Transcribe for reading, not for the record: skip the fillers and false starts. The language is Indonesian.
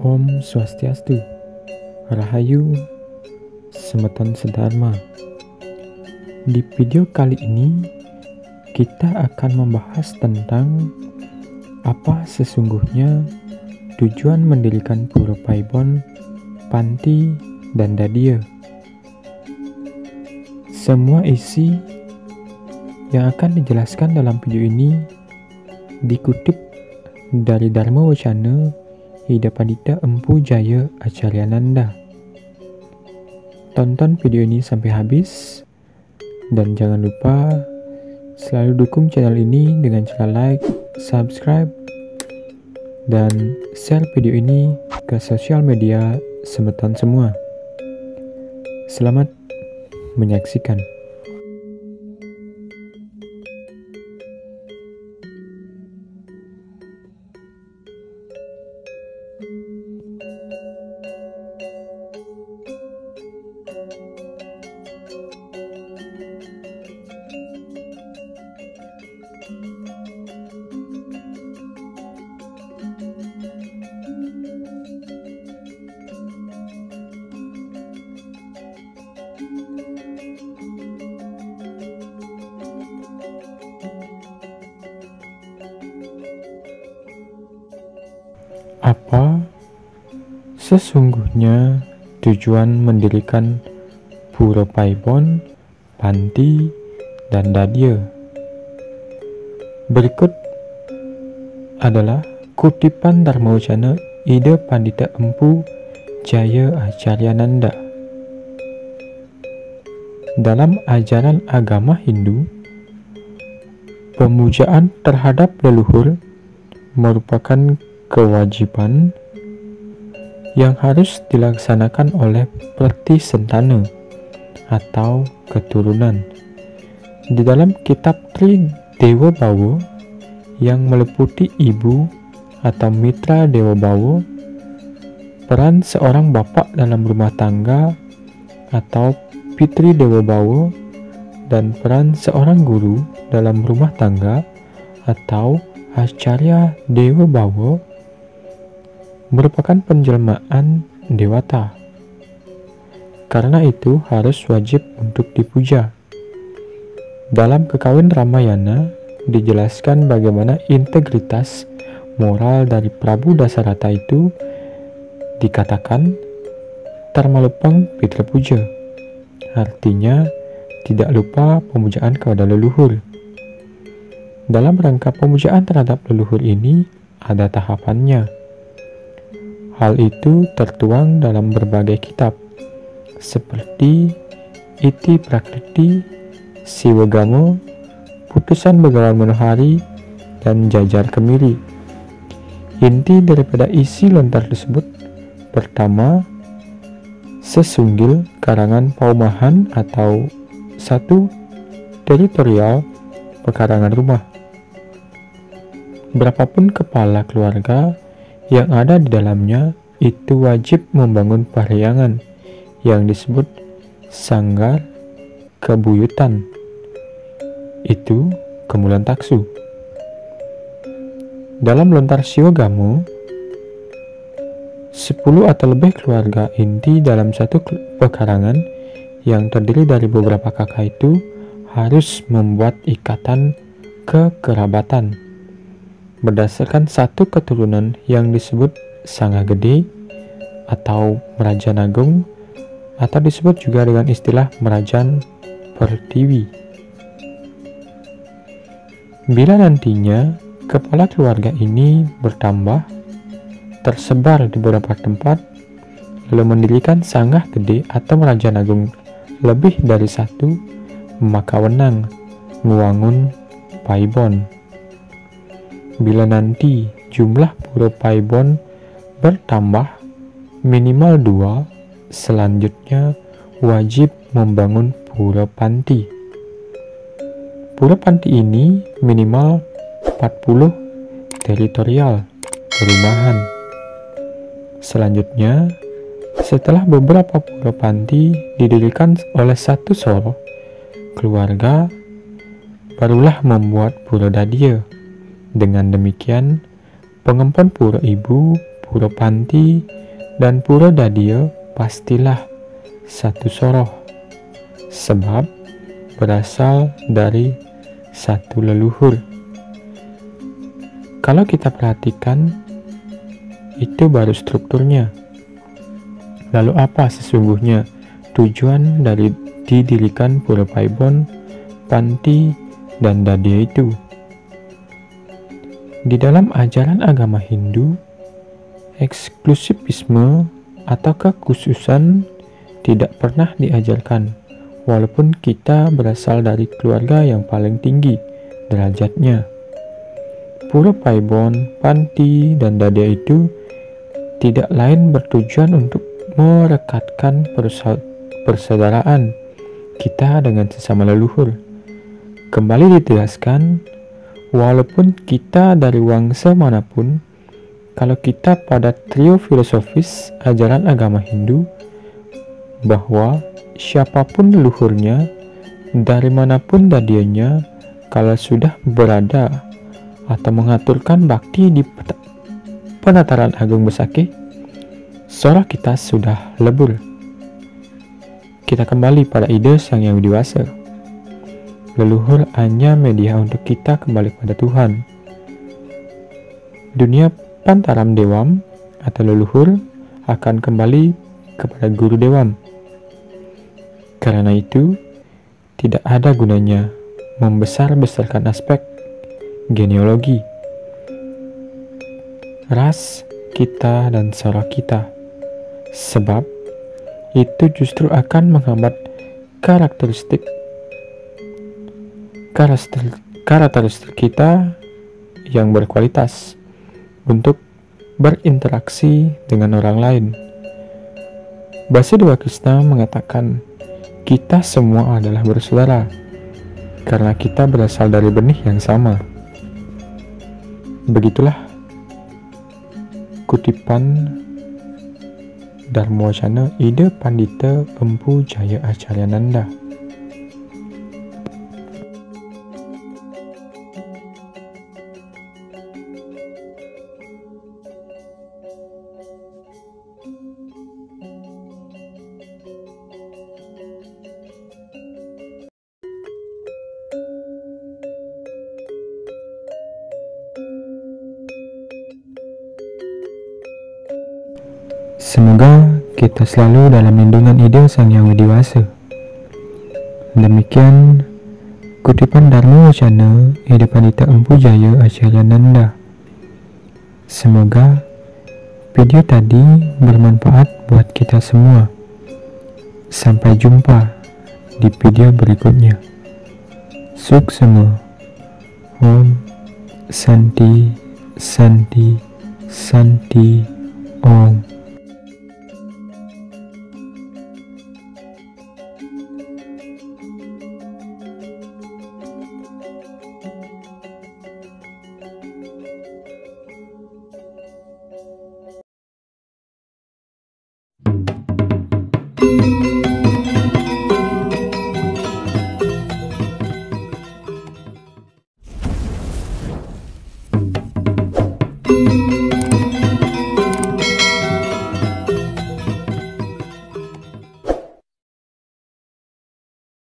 Om Swastiastu, Rahayu, Semeton Sedharma. Di video kali ini, kita akan membahas tentang apa sesungguhnya tujuan mendirikan Pura Paibon, Panti, dan Dadia. Semua isi yang akan dijelaskan dalam video ini dikutip dari Dharma Wacana Ida Pandita Empu Jaya Acaryananda. Tonton video ini sampai habis dan jangan lupa selalu dukung channel ini dengan cara like, subscribe, dan share video ini ke sosial media semeton semua. Selamat menyaksikan. Apa sesungguhnya tujuan mendirikan Pura Paibon, Panti, dan Dadia? Berikut adalah kutipan Dharma Wacana Ida Pandita Empu Jaya Acaryananda. Dalam ajaran agama Hindu, pemujaan terhadap leluhur merupakan kewajiban yang harus dilaksanakan oleh Pratisentana atau keturunan. Di dalam kitab Tri Dewa Bawa yang meliputi ibu atau mitra Dewa Bawa, peran seorang bapak dalam rumah tangga atau Pitri Dewa Bawa, dan peran seorang guru dalam rumah tangga atau Acarya Dewa Bawa merupakan penjelmaan dewata. Karena itu harus wajib untuk dipuja. Dalam Kekawin Ramayana dijelaskan bagaimana integritas moral dari Prabu Dasarata itu dikatakan Tarmalupang Pitra Puja. Artinya tidak lupa pemujaan kepada leluhur. Dalam rangka pemujaan terhadap leluhur ini ada tahapannya. Hal itu tertuang dalam berbagai kitab, seperti Iti Prakriti, Siwagamo, Putusan Begawan Manohari, dan Jajar Kemiri. Inti daripada isi lontar tersebut, pertama, sesunggil karangan paumahan atau satu teritorial pekarangan rumah. Berapapun kepala keluarga yang ada di dalamnya itu wajib membangun pahriangan yang disebut sanggar kebuyutan. Itu kemulan taksu. Dalam lontar Siwagamo, 10 atau lebih keluarga inti dalam satu pekarangan yang terdiri dari beberapa kakak itu harus membuat ikatan kekerabatan berdasarkan satu keturunan yang disebut Sangga Gede atau Merajan Agung, atau disebut juga dengan istilah Merajan Pertiwi. Bila nantinya kepala keluarga ini bertambah, tersebar di beberapa tempat, lalu mendirikan Sangga Gede atau Merajan Agung lebih dari satu, maka wenang nguwangun Paibon. Bila nanti jumlah Pura Paibon bertambah minimal 2, selanjutnya wajib membangun Pura Panti. Pura Panti ini minimal 40 teritorial perumahan. Selanjutnya, setelah beberapa Pura Panti didirikan oleh satu soro keluarga, barulah membuat Pura Dadia. Dengan demikian, pengempon pura ibu, Pura Panti dan Pura Dadia pastilah satu soroh, sebab berasal dari satu leluhur. Kalau kita perhatikan, itu baru strukturnya. Lalu apa sesungguhnya tujuan dari didirikan Pura Paibon, Panti, dan Dadia itu? Di dalam ajaran agama Hindu, eksklusivisme atau kekhususan tidak pernah diajarkan, walaupun kita berasal dari keluarga yang paling tinggi derajatnya. Pura Paibon, Panti, dan Dadia itu tidak lain bertujuan untuk merekatkan persaudaraan kita dengan sesama leluhur. Kembali ditegaskan, walaupun kita dari wangsa manapun, kalau kita pada trio filosofis ajaran agama Hindu, bahwa siapapun leluhurnya, dari manapun dadianya, kalau sudah berada atau mengaturkan bakti di penataran agung Besakih, sora kita sudah lebur. Kita kembali pada ide Sang Yang Widiwasa. Leluhur hanya media untuk kita kembali pada Tuhan. Dunia Pantaram Dewam atau leluhur akan kembali kepada Guru Dewam. Karena itu, tidak ada gunanya membesar-besarkan aspek genealogi, ras kita dan sora kita, sebab itu justru akan menghambat karakteristik kita yang berkualitas untuk berinteraksi dengan orang lain. Basudewa Krishna mengatakan, kita semua adalah bersaudara karena kita berasal dari benih yang sama. Begitulah kutipan Dharmawacana Ida Pandita Empu Jaya Acaryananda. Semoga kita selalu dalam lindungan ide Sang Yang Widiwasa. Demikian kutipan Dharmawacana Ida Pandita Empu Jaya Acaryananda. Semoga video tadi bermanfaat buat kita semua. Sampai jumpa di video berikutnya. Suksema. Om Santi Santi Santi Om.